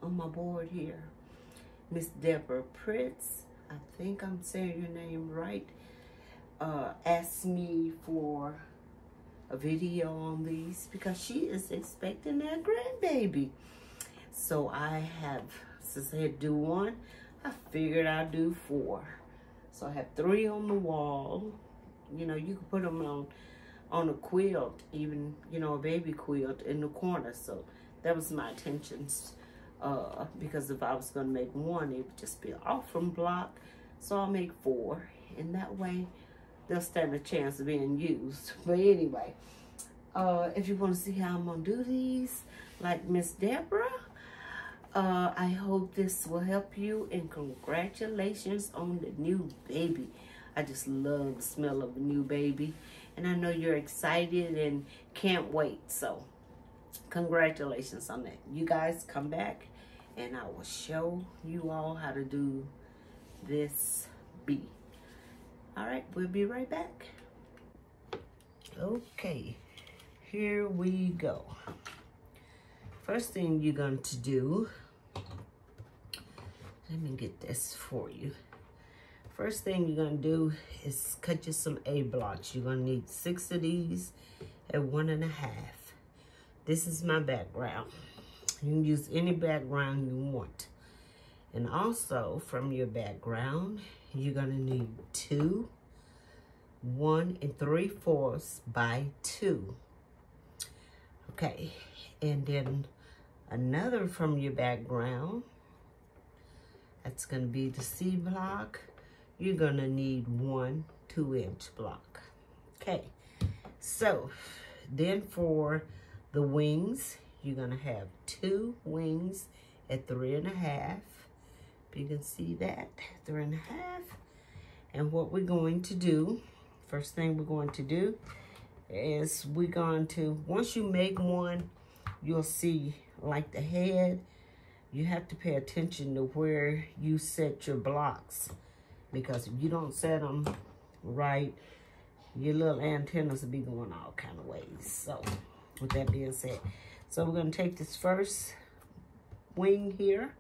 on my board here. Miss Deborah Pritz, I think I'm saying your name right, asked me for a video on these because she is expecting that grandbaby. So I have, since I had to do one, I figured I'd do 4. So I have 3 on the wall. You know, you can put them on a quilt, even, you know, a baby quilt in the corner. So that was my intentions. Because if I was going to make 1, it would just be off from block. So I'll make 4. And that way, they'll stand a chance of being used. But anyway, if you want to see how I'm going to do these, like Miss Deborah, I hope this will help you. And congratulations on the new baby. I just love the smell of a new baby. And I know you're excited and can't wait. So congratulations on that. You guys come back and I will show you all how to do this bee. All right, we'll be right back. Okay, here we go. First thing you're going to do, let me get this for you. First thing you're going to do is cut you some A blocks. You're going to need 6 of these at 1.5. This is my background. You can use any background you want. And also from your background, you're going to need 2 1 3/4 by 2. Okay, and then another from your background, that's going to be the C block. You're going to need 1 2-inch block. Okay, so then for the wings, you're going to have 2 wings at 3.5. You can see that, 3.5. And what we're going to do, first thing we're going to do is we're going to, once you make one, you'll see like the head, you have to pay attention to where you set your blocks, because if you don't set them right, your little antennas will be going all kind of ways. So with that being said, so we're going to take this first wing here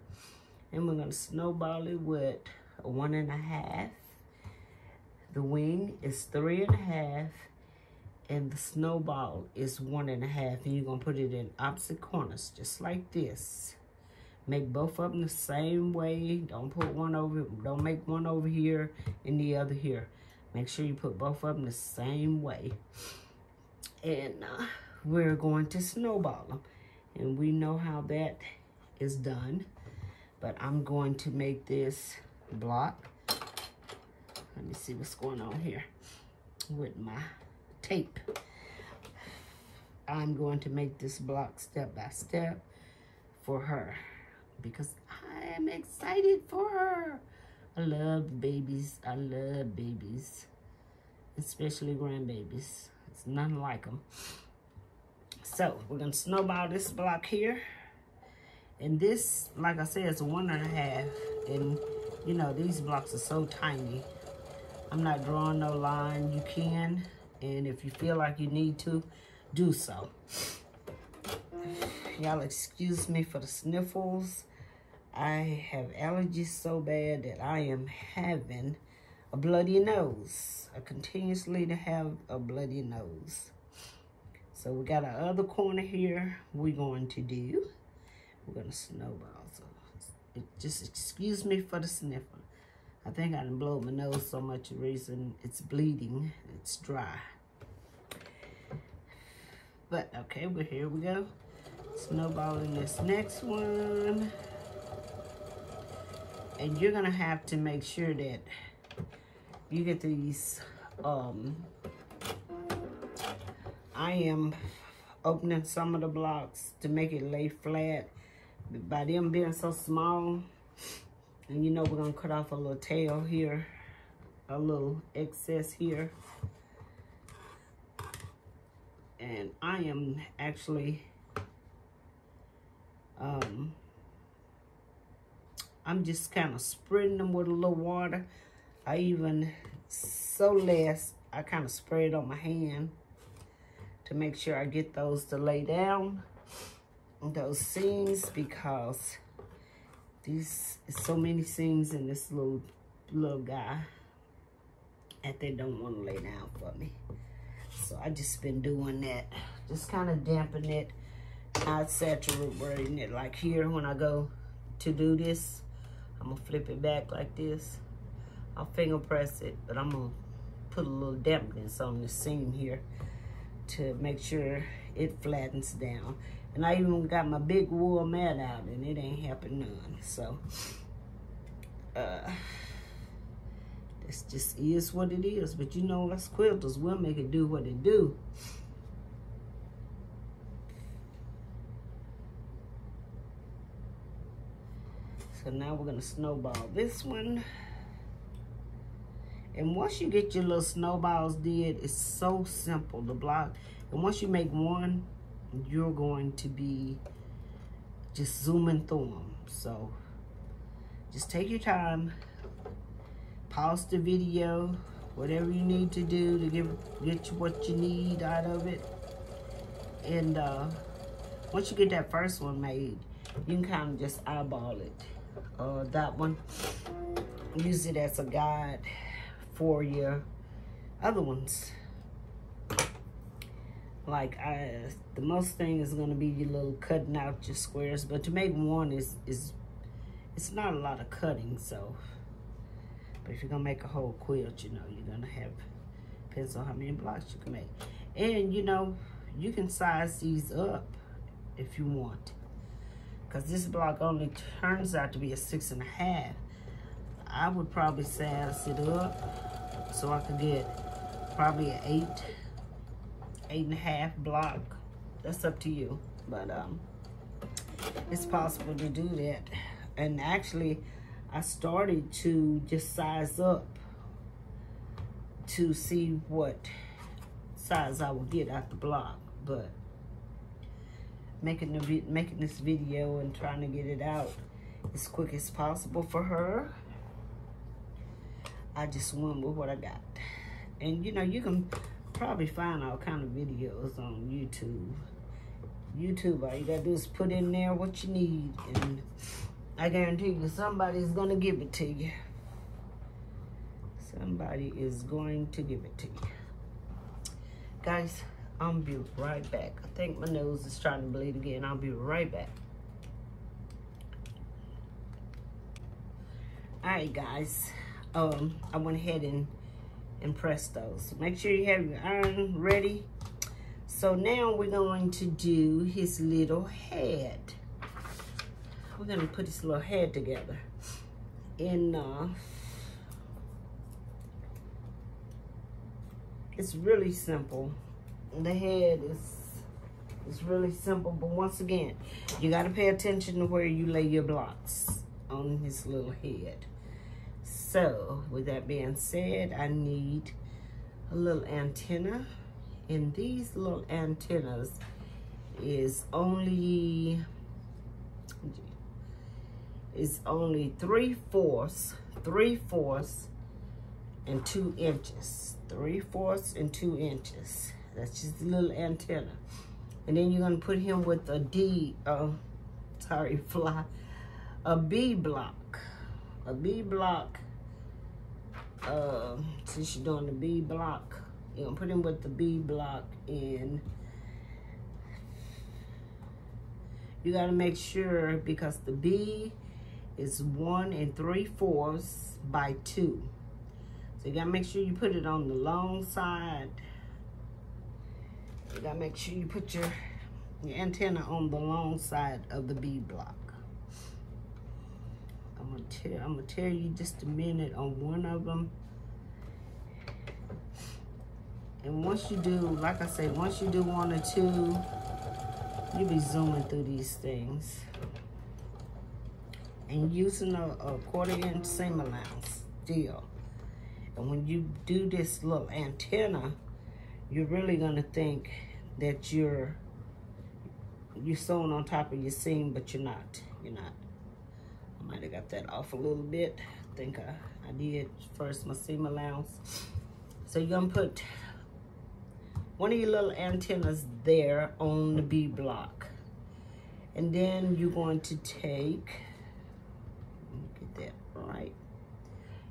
and we're going to snowball it with a 1.5. The wing is 3.5 and the snowball is 1.5, and you're going to put it in opposite corners just like this. Make both of them the same way. Don't put one over, don't make one over here and the other here. Make sure you put both of them the same way. And we're going to snowball them. And we know how that is done. But I'm going to make this block. Let me see what's going on here with my tape. I'm going to make this block step by step for her, because I am excited for her. I love babies. I love babies, especially grandbabies. It's nothing like them. So we're gonna snowball this block here. And this, like I said, it's a 1.5. And you know, these blocks are so tiny. I'm not drawing no line. You can, and if you feel like you need to, do so. Y'all excuse me for the sniffles. I have allergies so bad that I am having a bloody nose. I continuously to have a bloody nose. So we got our other corner here we're going to do. We're going to snowball. So just excuse me for the sniffle. I think I done blow my nose so much the reason it's bleeding. It's dry. But okay, well, here we go. Snowballing this next one. And you're gonna have to make sure that you get these, I am opening some of the blocks to make it lay flat. But by them being so small, and you know we're gonna cut off a little tail here, a little excess here. And I am actually, I'm just kind of spreading them with a little water. I even, so less, I kind of spray it on my hand to make sure I get those to lay down. those seams because these so many seams in this little guy that they don't want to lay down for me. So I just been doing that, just kind of dampen it, not saturating it. Like here, when I go to do this, I'm gonna flip it back like this. I'll finger press it, but I'm gonna put a little dampness on the seam here to make sure it flattens down. And I even got my big wool mat out, and it ain't helping none. So this just is what it is. But you know, us quilters, we'll make it do what it do. So now we're gonna snowball this one. And once you get your little snowballs did, it's so simple to block. And once you make one, you're going to be just zooming through them. So just take your time, pause the video, whatever you need to do to get you what you need out of it. And once you get that first one made, you can kind of just eyeball it. That one, use it as a guide for your other ones. Like the most thing is gonna be your little cutting out your squares, but to make one is it's not a lot of cutting. So, but if you're gonna make a whole quilt, you know you're gonna have, depends on how many blocks you can make. And you know, you can size these up if you want, because this block only turns out to be a 6.5. I would probably size it up so I could get probably an 8.5 block. That's up to you, but it's possible to do that. And actually, I started to just size up to see what size I would get out the block, but making this video and trying to get it out as quick as possible for her, I just went with what I got. And you know, you can probably find all kind of videos on YouTube. All you gotta do is put in there what you need, and I guarantee you somebody's gonna give it to you. Somebody is going to give it to you. Guys, I'll be right back. I think my nose is trying to bleed again. I'll be right back. All right, guys. I went ahead and pressed those. So make sure you have your iron ready. So now we're going to do his little head. We're gonna put his little head together. And it's really simple. The head is really simple, but once again, you gotta pay attention to where you lay your blocks on his little head. So, with that being said, I need a little antenna. And these little antennas is only 3/4 and 2 inches. 3/4 and 2 inches. That's just a little antenna. And then you're gonna put him with a B block. A B block. Since you're doing the B block, you're gonna put him with the B block in. You gotta make sure, because the B is 1 3/4 by 2. So you gotta make sure you put it on the long side. You gotta make sure you put your antenna on the long side of the B block. I'm gonna tell you just a minute on one of them. And once you do, like I say, once you do 1 or 2, you'll be zooming through these things. And using a 1/4 inch seam allowance deal. And when you do this little antenna, you're really gonna think that you're sewing on top of your seam, but you're not. You're not. I might have got that off a little bit. I think I did first, my seam allowance. So you're gonna put one of your little antennas there on the B block. And then you're going to take, get that right.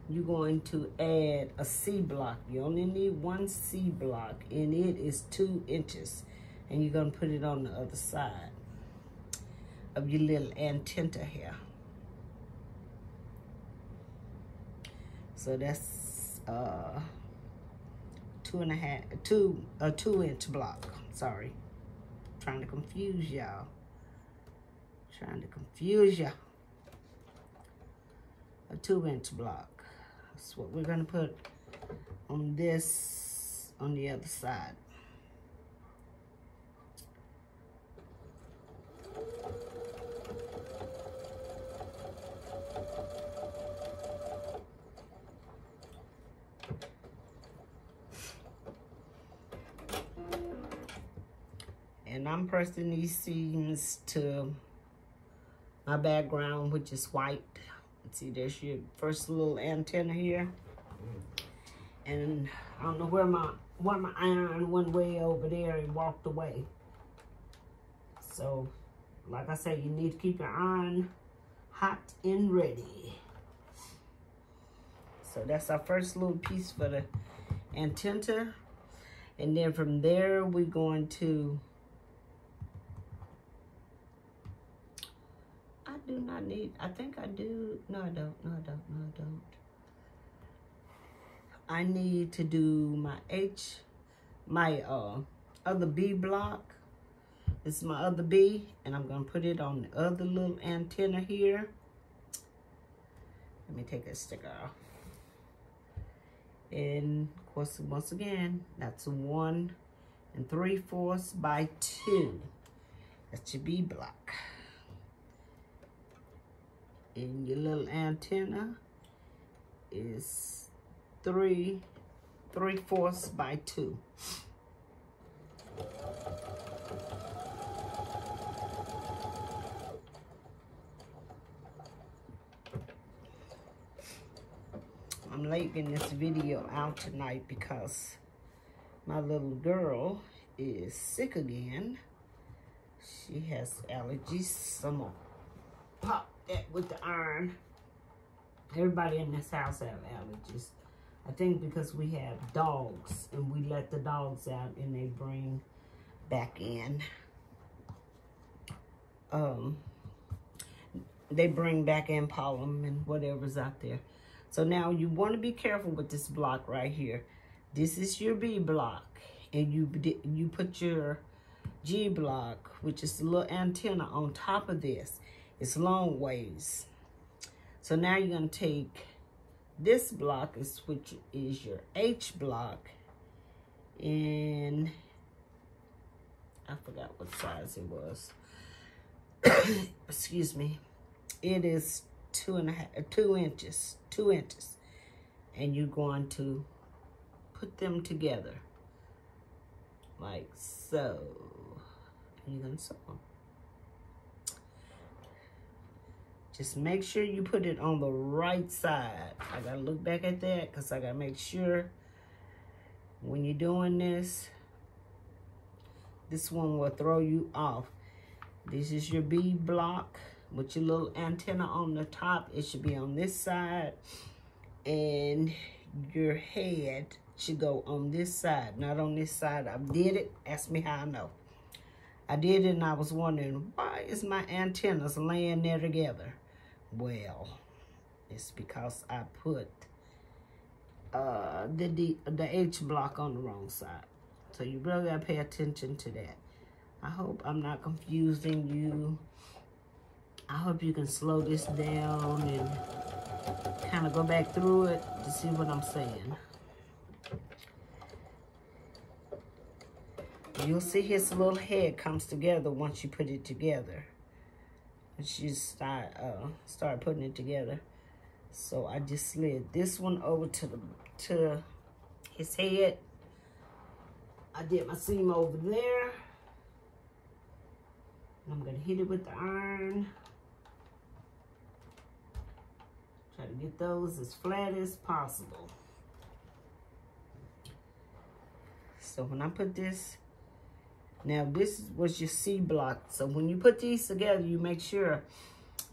You're going to add a C block. You only need one C block, and it is 2 inches. And you're gonna put it on the other side of your little antenna here. So that's a 2-inch block. Sorry, trying to confuse y'all. A 2-inch block. That's what we're gonna put on this, on the other side. And I'm pressing these seams to my background, which is white. See, there's your first little antenna here. And I don't know where my iron went way over there and walked away. So, like I said, you need to keep your iron hot and ready. So that's our first little piece for the antenna. And then from there, we're going to, I do not need, I think I do, no I don't. I need to do my other B block. This is my other B, and I'm gonna put it on the other little antenna here. Let me take that sticker off. And of course, once again, that's 1 3/4 by 2. That's your B block. And your little antenna is 3 3/4 by 2. I'm late getting this video out tonight because my little girl is sick again. She has allergies. So I'm gonna pop that with the iron. Everybody in this house have allergies. I think because we have dogs and we let the dogs out and they bring back in. They bring back in pollen and whatever's out there. So now you want to be careful with this block right here. This is your B block, and you put your G block, which is the little antenna, on top of this. It's long ways. So now you're going to take this block, which is your H block, and I forgot what size it was. Excuse me. It is 2 inches, and you're going to put them together like so. And you're going to sew them. Just make sure you put it on the right side. I gotta look back at that because I gotta make sure when you're doing this, this one will throw you off. This is your B block with your little antenna on the top. It should be on this side, and your head should go on this side, not on this side. I did it. Ask me how I know. I did it, and I was wondering, why is my antennas laying there together? Well, it's because I put the H block on the wrong side. So you really gotta pay attention to that. I hope I'm not confusing you. I hope you can slow this down and kind of go back through it to see what I'm saying. You'll see his little head comes together once you put it together. And she start putting it together. So I just slid this one over to his head. I did my seam over there. And I'm gonna hit it with the iron. Try to get those as flat as possible. So when I put this Now this was your C block. So when you put these together, you make sure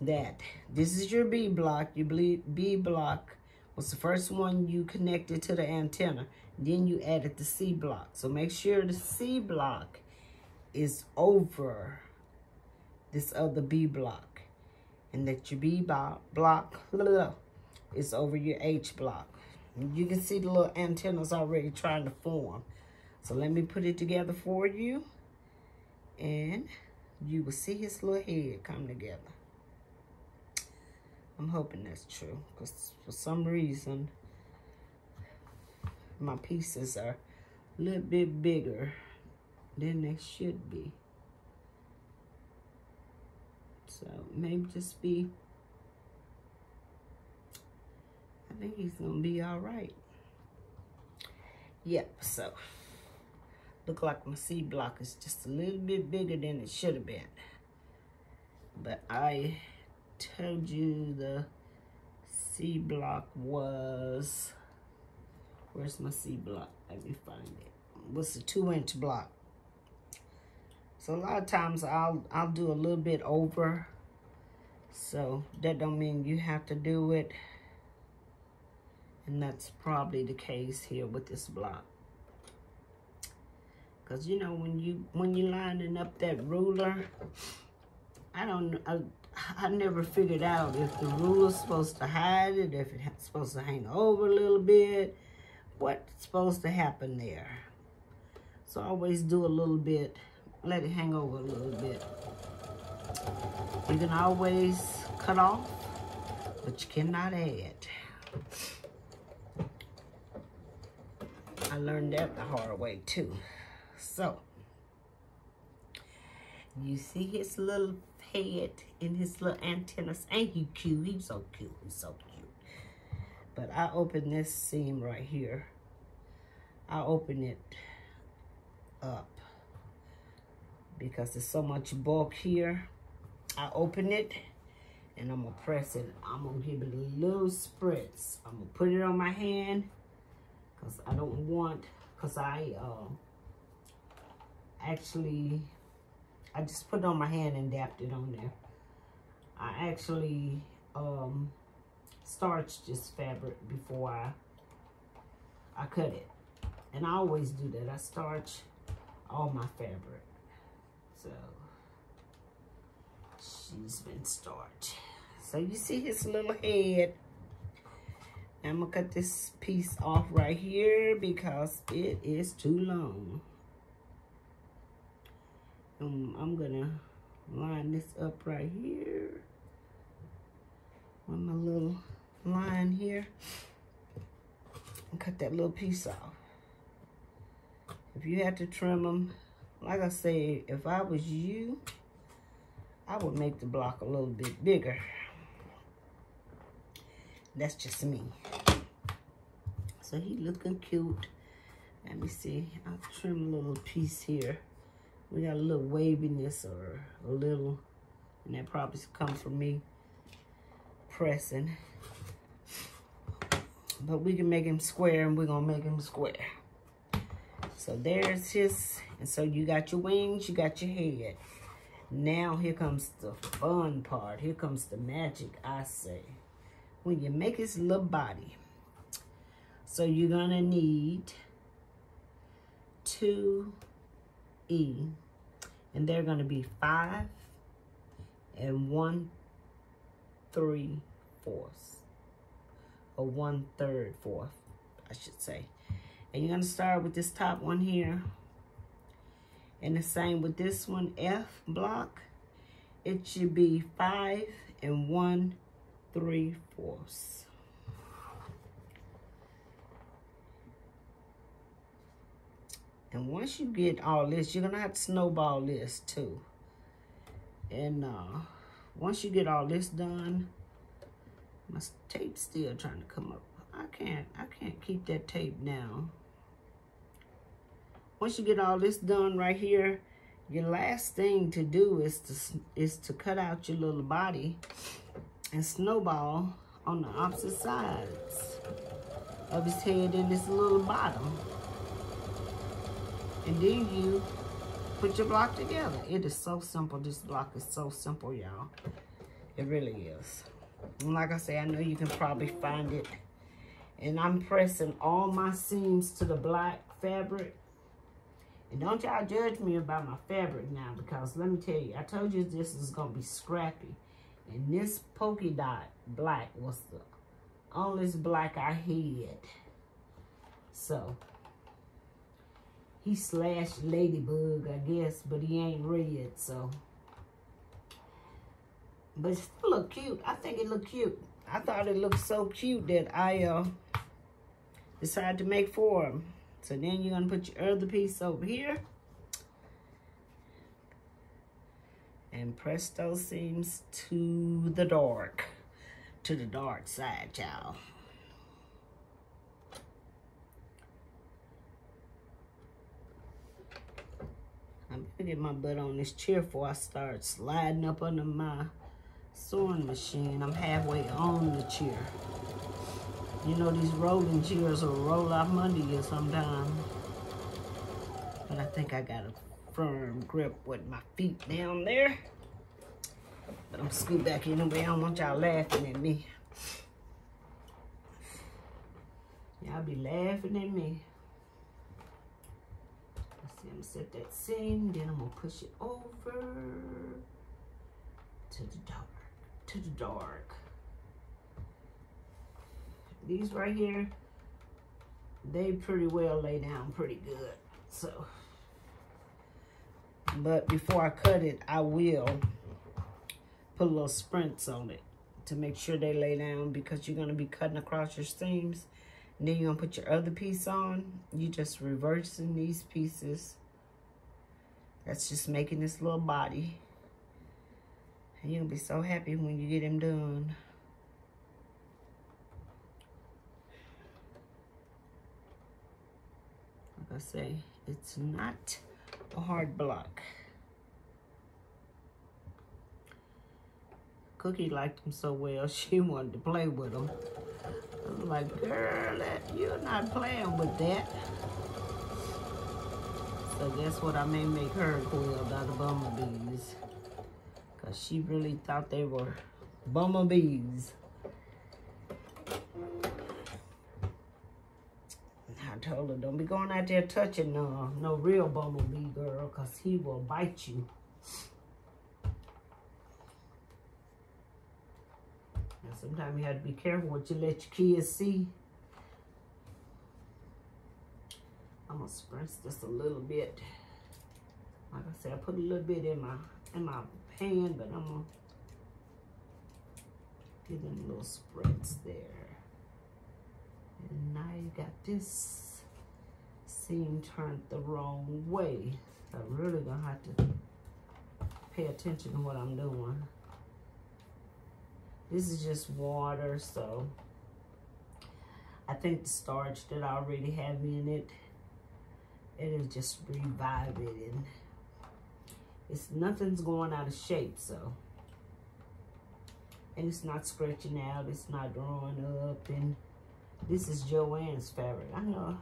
that this is your B block. Your B block was the first one you connected to the antenna. Then you added the C block. So make sure the C block is over this other B block. And that your B block is over your H block. You can see the little antennas already trying to form. So let me put it together for you. And you will see his little head come together. I'm hoping that's true, because for some reason, my pieces are a little bit bigger than they should be. So maybe just be, I think he's gonna be all right. Yep, so look like my C block is just a little bit bigger than it should have been. But I told you the C block was, where's my C block? Let me find it. What's the 2-inch block? So a lot of times I'll do a little bit over. So that don't mean you have to do it. And that's probably the case here with this block. Cause you know when you lining up that ruler, I never figured out if the ruler's supposed to hide it, if it's supposed to hang over a little bit, what's supposed to happen there. So I always do a little bit, let it hang over a little bit. You can always cut off, but you cannot add. I learned that the hard way too. So, you see his little head and his little antennas. Ain't he cute? He's so cute. He's so cute. But I open this seam right here. I open it up because there's so much bulk here. I open it and I'm gonna press it. I'm gonna give it a little spritz. I'm gonna put it on my hand because I don't want, because I just put it on my hand and dapped it on there. I actually starched this fabric before I cut it. And I always do that. I starch all my fabric. So she's been starched. So you see his little head. I'm gonna cut this piece off right here because it is too long. I'm gonna line this up right here on my little line here and cut that little piece off. If you had to trim them, like I say, if I was you, I would make the block a little bit bigger. That's just me. So he looking cute. Let me see. I'll trim a little piece here. We got a little waviness or a little, and that probably comes from me pressing. But we can make him square, and we're gonna make him square. So there's his, and so you got your wings, you got your head. Now here comes the fun part. Here comes the magic, I say. When you make his little body. So you're gonna need 2 E, and they're gonna be 5 and 1/3 or 1/3 fourth, I should say. And you're gonna start with this top one here, and the same with this one, F block. It should be 5 and 1/3. And once you get all this, you're gonna have to snowball this too. And once you get all this done, my tape's still trying to come up. I can't keep that tape down. Once you get all this done right here, your last thing to do is to cut out your little body and snowball on the opposite sides of his head and this little bottom. And then you put your block together. It is so simple. This block is so simple, y'all. It really is. And like I say, I know you can probably find it. And I'm pressing all my seams to the black fabric. And don't y'all judge me about my fabric now, because let me tell you, I told you this is going to be scrappy. And this polka dot black was the only black I had. So, he slashed Ladybug, I guess, but he ain't red, so. But it still look cute. I think it look cute. I thought it looked so cute that I decided to make 4 of them. So then you're going to put your other piece over here. And press those seams to the dark side, y'all. I'm gonna get my butt on this chair before I start sliding up under my sewing machine. I'm halfway on the chair. You know, these rolling chairs will roll off under you sometimes. But I think I got a firm grip with my feet down there. But I'm scoot back anyway. I don't want y'all laughing at me. Y'all be laughing at me. Let's see, I'm gonna set that seam, then I'm gonna push it over to the dark. These right here, they pretty well lay down pretty good. So, but before I cut it, I will put little sprints on it to make sure they lay down, because you're gonna be cutting across your seams. And then you're gonna put your other piece on. You just reversing these pieces. That's just making this little body. And you'll be so happy when you get them done. Like I say, it's not a hard block. Cookie liked them so well, she wanted to play with them. I was like, girl, you're not playing with that. So guess what? I may make her a quilt out of bumblebees. Because she really thought they were bumblebees. I told her, don't be going out there touching no real bumblebee, girl, because he will bite you. Now, sometimes you have to be careful what you let your kids see. I'm gonna spritz this a little bit. Like I said, I put a little bit in my pan, but I'm gonna give them little spritz there. And now you got this seam turned the wrong way. I'm really gonna have to pay attention to what I'm doing. This is just water, so I think the starch that I already have in it, it is just reviving. Nothing's going out of shape, so. And it's not stretching out, it's not drawing up, and this is Joann's fabric. I know,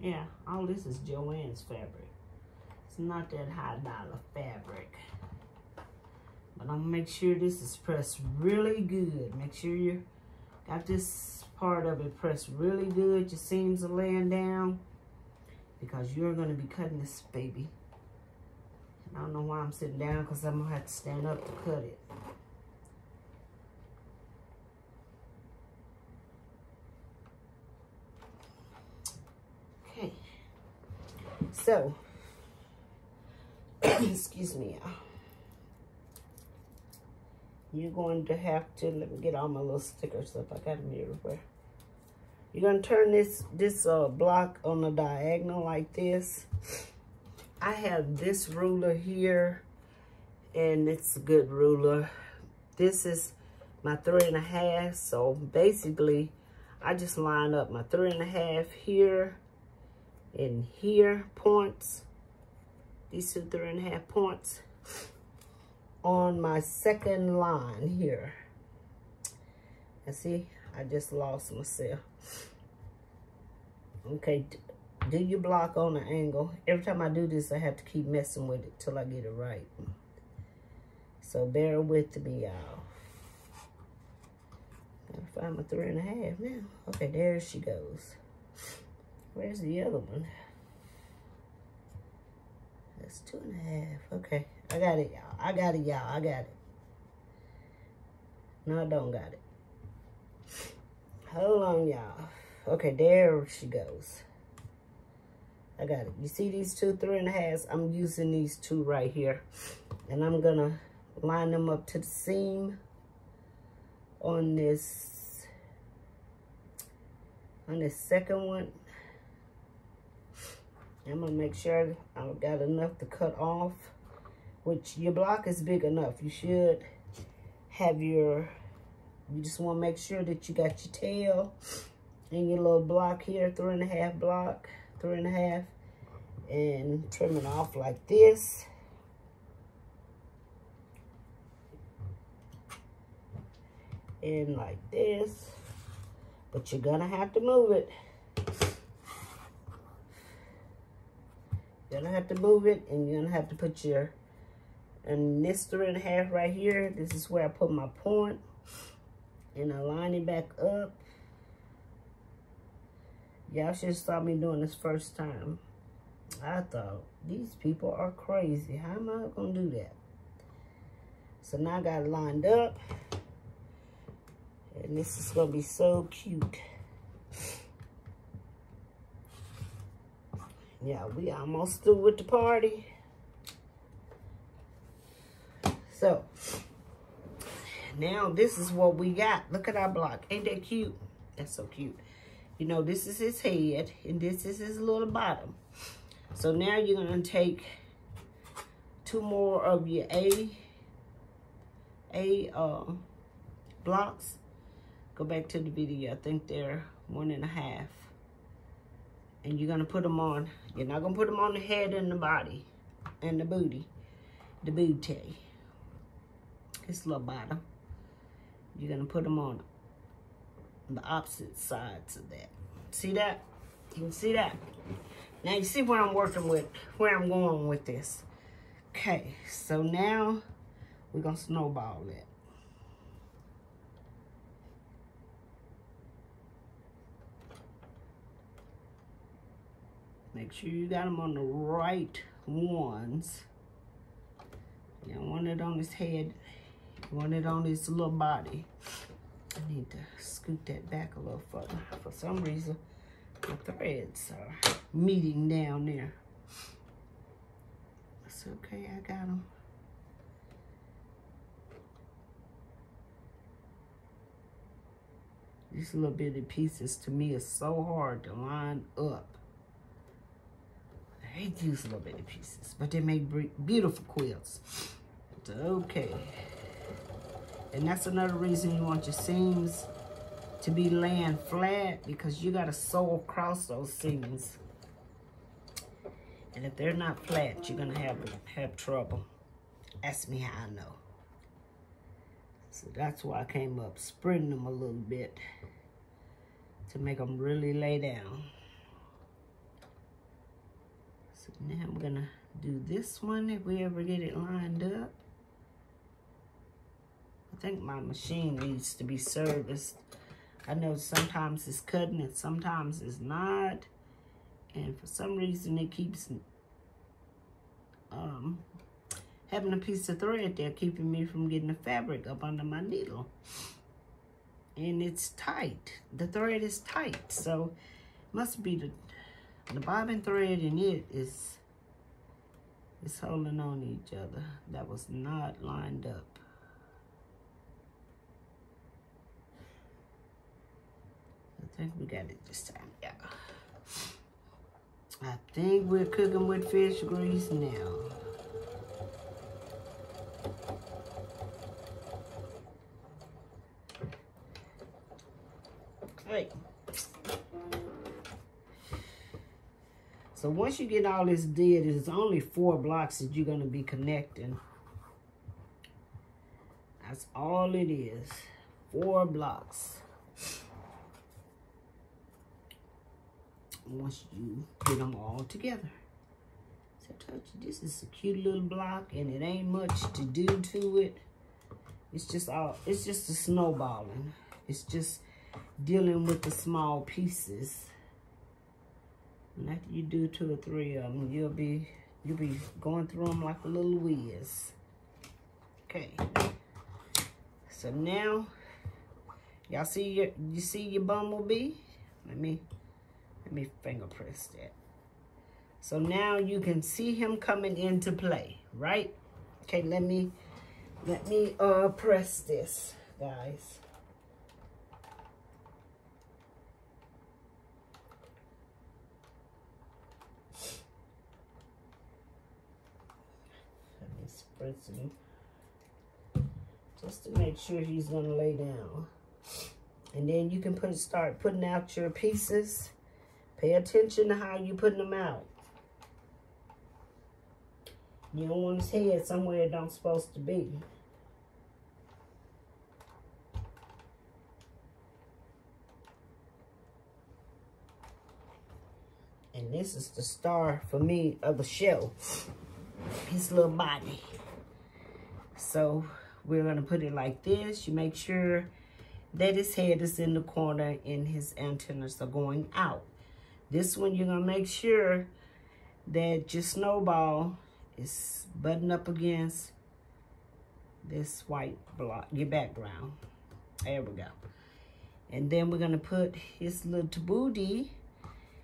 yeah, all this is Joann's fabric. It's not that high dollar fabric. But I'm gonna make sure this is pressed really good. Make sure you got this part of it pressed really good. Your seams are laying down, because you're gonna be cutting this baby. And I don't know why I'm sitting down, because I'm gonna have to stand up to cut it. Okay. So, excuse me, y'all. You're going to have to, let me get all my little stickers up. I got them everywhere. You're going to turn this block on the diagonal like this. I have this ruler here, and it's a good ruler. This is my 3.5. So basically, I just line up my 3.5 here and here points. These 2 3.5 points on my second line here. And see, I just lost myself. Okay, Do your block on an angle. Every time I do this, I have to keep messing with it till I get it right. So bear with me, y'all. Gotta find my 3.5 now. Okay, there she goes. Where's the other one? That's 2.5. Okay, I got it, y'all. I got it, y'all. I got it. No, I don't got it. Hold on, y'all. Okay, there she goes. I got it. You see these two 3.5s? I'm using these two right here. And I'm gonna line them up to the seam on this second one. I'm gonna make sure I've got enough to cut off, which your block is big enough. You should have you just wanna make sure that you got your tail and your little block here, 3.5 block, 3.5, and trim it off like this. And like this, but you're gonna have to move it. You're gonna have to move it, and you're gonna have to put and this 3.5 right here, this is where I put my point, and I line it back up. Y'all should have saw me doing this first time. I thought, these people are crazy. How am I gonna do that? So now I got it lined up. And this is gonna be so cute. Yeah, we almost through with the party. So, now this is what we got. Look at our block. Ain't that cute? That's so cute. You know, this is his head, and this is his little bottom. So now you're gonna take 2 more of your blocks. Go back to the video. I think they're 1.5. And you're gonna put them on. You're not gonna put them on the head and the body and the booty, the booty. This little bottom. You're gonna put them on the opposite sides of that. See that? You can see that. Now you see where I'm working with, where I'm going with this. Okay, so now we're gonna snowball it. Make sure you got them on the right ones. You don't want it on his head. You want it on his little body. I need to scoot that back a little further. For some reason, the threads are meeting down there. It's okay, I got them. These little bitty pieces, to me, is so hard to line up. I hate these little bitty pieces, but they make beautiful quilts. It's okay. And that's another reason you want your seams to be laying flat, because you gotta sew across those seams. And if they're not flat, you're gonna have trouble. Ask me how I know. So that's why I came up spreading them a little bit to make them really lay down. So now I'm gonna do this one if we ever get it lined up. I think my machine needs to be serviced. I know sometimes it's cutting and sometimes it's not. And for some reason it keeps having a piece of thread there keeping me from getting the fabric up under my needle. And it's tight. The thread is tight. So it must be the bobbin thread in it is holding on to each other. That was not lined up. I think we got it this time, yeah. I think we're cooking with fish grease now. Right. So once you get all this did, there's only 4 blocks that you're gonna be connecting. That's all it is, 4 blocks. once you get them all together. So I told you, this is a cute little block, and it ain't much to do to it. It's just a snowballing. It's just dealing with the small pieces. And after you do 2 or 3 of them, you'll be going through them like a little whiz. Okay. So now, y'all see your bumblebee? Let me finger press that. So now you can see him coming into play, right? Okay, let me press this, guys. Let me spread some, just to make sure he's gonna lay down. And then you can start putting out your pieces. Pay attention to how you putting them out. You don't want his head somewhere it don't supposed to be. And this is the star for me of the show. His little body. So we're gonna put it like this. You make sure that his head is in the corner and his antennas are going out. This one, you're gonna make sure that your snowball is buttoned up against this white block, your background. There we go. And then we're gonna put his little tabooty,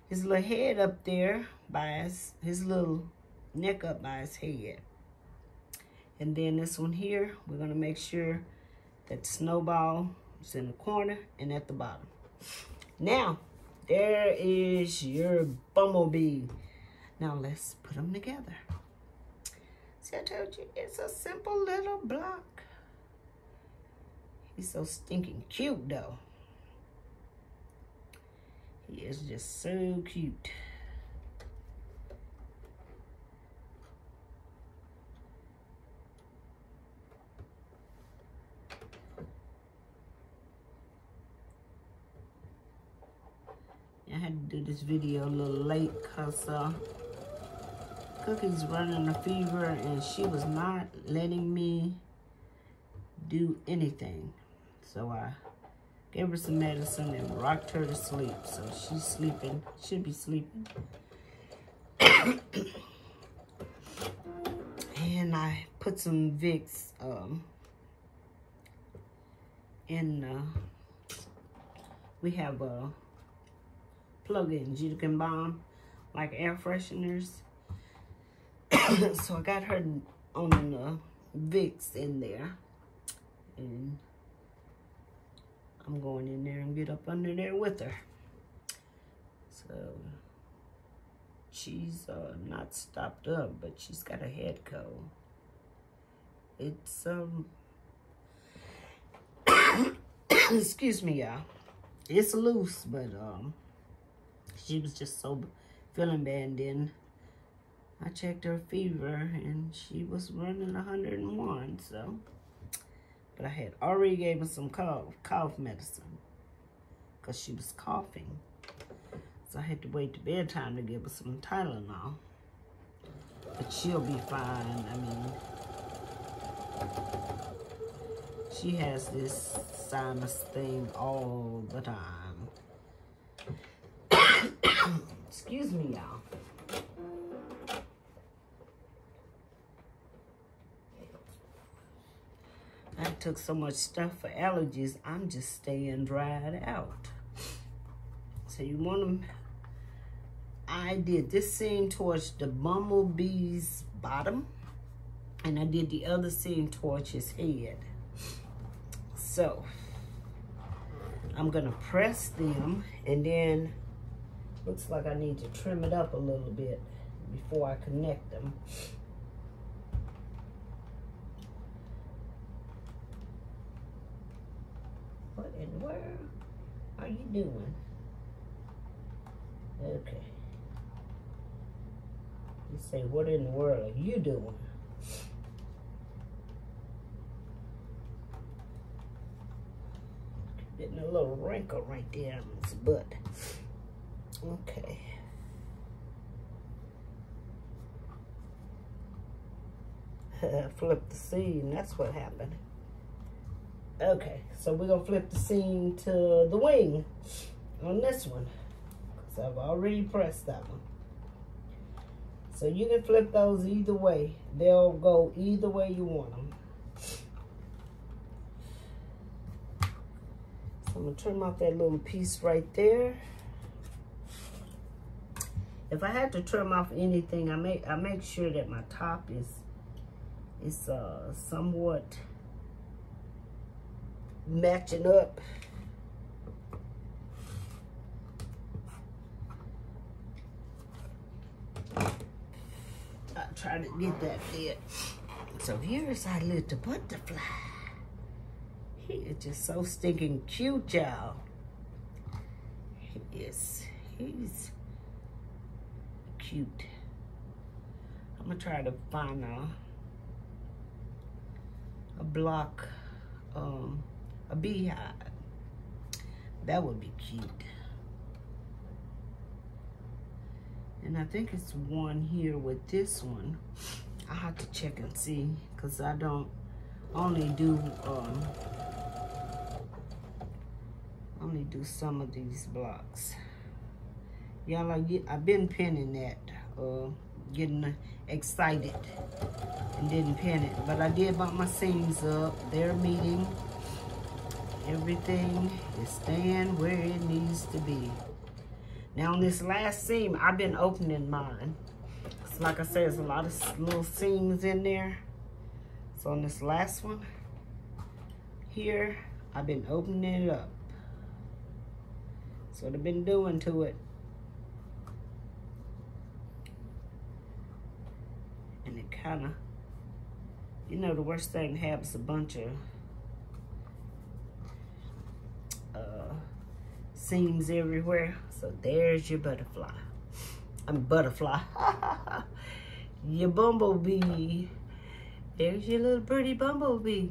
his little head up there by his little neck up by his head. And then this one here, we're gonna make sure that the snowball is in the corner and at the bottom. Now, there is your bumblebee. Now let's put them together. See, I told you, it's a simple little block. He's so stinking cute though. He is just so cute. I had to do this video a little late because Cookie's running a fever and she was not letting me do anything. So I gave her some medicine and rocked her to sleep. So she's sleeping, should be sleeping. And I put some Vicks we have plug-ins you can buy, like air fresheners. So I got her on Vicks in there, and I'm going in there and get up under there with her. So she's not stopped up, but she's got a head cold. It's excuse me, y'all. It's loose, but she was just so feeling bad. And then I checked her fever and she was running 101, so. But I had already gave her some cough medicine because she was coughing. So I had to wait to bedtime to give her some Tylenol. But she'll be fine. I mean, she has this sinus thing all the time. Excuse me, y'all. I took so much stuff for allergies, I'm just staying dried out. So you want them, I did this seam towards the bumblebee's bottom, and I did the other seam towards his head. So I'm gonna press them, and then looks like I need to trim it up a little bit before I connect them. What in the world are you doing? Okay. You say, what in the world are you doing? Getting a little wrinkle right there on his butt. Okay. Flip the seam, that's what happened. Okay, so we're gonna flip the seam to the wing on this one, because I've already pressed that one. So you can flip those either way. They'll go either way you want them. So I'm gonna trim off that little piece right there. If I had to trim off anything, I make sure that my top is somewhat matching up. I try to get that fit. So here's our little butterfly. He is just so stinking cute, y'all. He's cute. I'm gonna try to find a block, a beehive. That would be cute. And I think it's one here with this one. I have to check and see, because I don't only do some of these blocks. Y'all, I've been pinning that, getting excited and didn't pin it. But I did bump my seams up. They're meeting. Everything is staying where it needs to be. Now on this last seam, I've been opening mine. So like I said, there's a lot of little seams in there. So on this last one here, I've been opening it up. So what I've been doing to it. And it kind of, you know, the worst thing to have is a bunch of seams everywhere. So there's your butterfly. Butterfly. Your bumblebee. There's your little pretty bumblebee.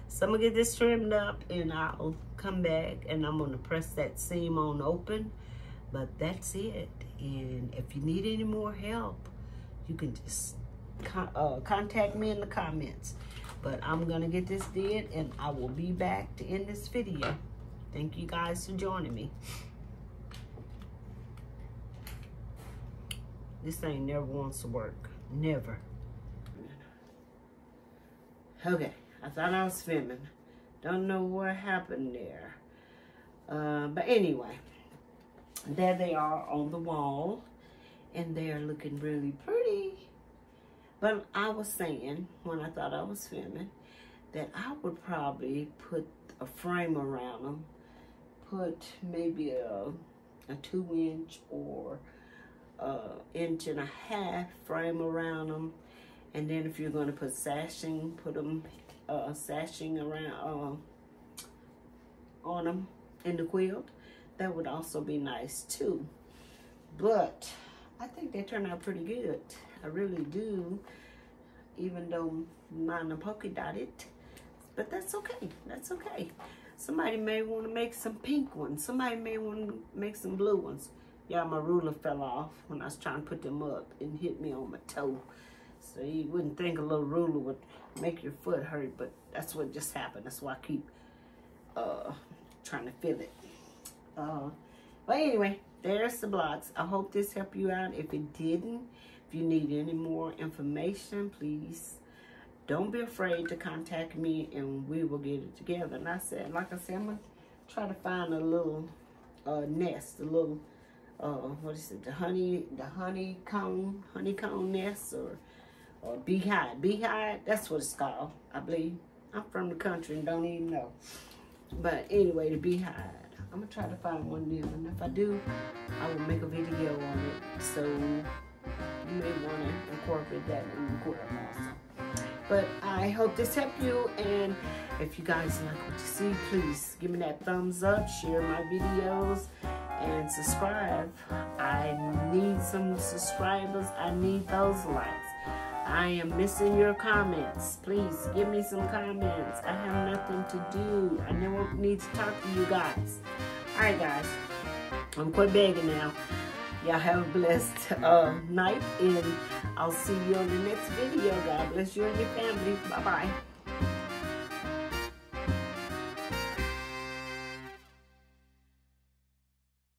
So I'm gonna get this trimmed up and I'll come back and I'm gonna press that seam on open. But that's it. And if you need any more help, you can just contact me in the comments. But I'm gonna get this did and I will be back to end this video. Thank you guys for joining me. This thing never wants to work. Never. Okay, I thought I was filming. Don't know what happened there. But anyway, there they are on the wall. And they're looking really pretty. But I was saying, when I thought I was filming, that I would probably put a frame around them. Put maybe a 2-inch or 1.5 inch frame around them. And then if you're going to put sashing, put them sashing around on them in the quilt. That would also be nice too. But I think they turn out pretty good. I really do. Even though mine are polka dotted. But that's okay. That's okay. Somebody may want to make some pink ones. Somebody may want to make some blue ones. Y'all, my ruler fell off when I was trying to put them up and hit me on my toe. So you wouldn't think a little ruler would make your foot hurt, but that's what just happened. That's why I keep trying to feel it. But anyway, there's the blocks. I hope this helped you out. If it didn't, if you need any more information, please don't be afraid to contact me and we will get it together. And like I said, I'm going to try to find a little nest, a little, what is it, the honeycomb nest or beehive. Beehive, that's what it's called, I believe. I'm from the country and don't even know. But anyway, the beehive. I'm going to try to find one new. And if I do, I will make a video on it. So you may want to incorporate that in the quilt also. But I hope this helped you, and if you guys like what you see, please give me that thumbs up, share my videos, and subscribe. I need some subscribers. I need those likes. I am missing your comments. Please give me some comments. I have nothing to do. I never need to talk to you guys. All right, guys. I'm quit begging now. Y'all have a blessed night, and I'll see you on the next video. God bless you and your family. Bye-bye.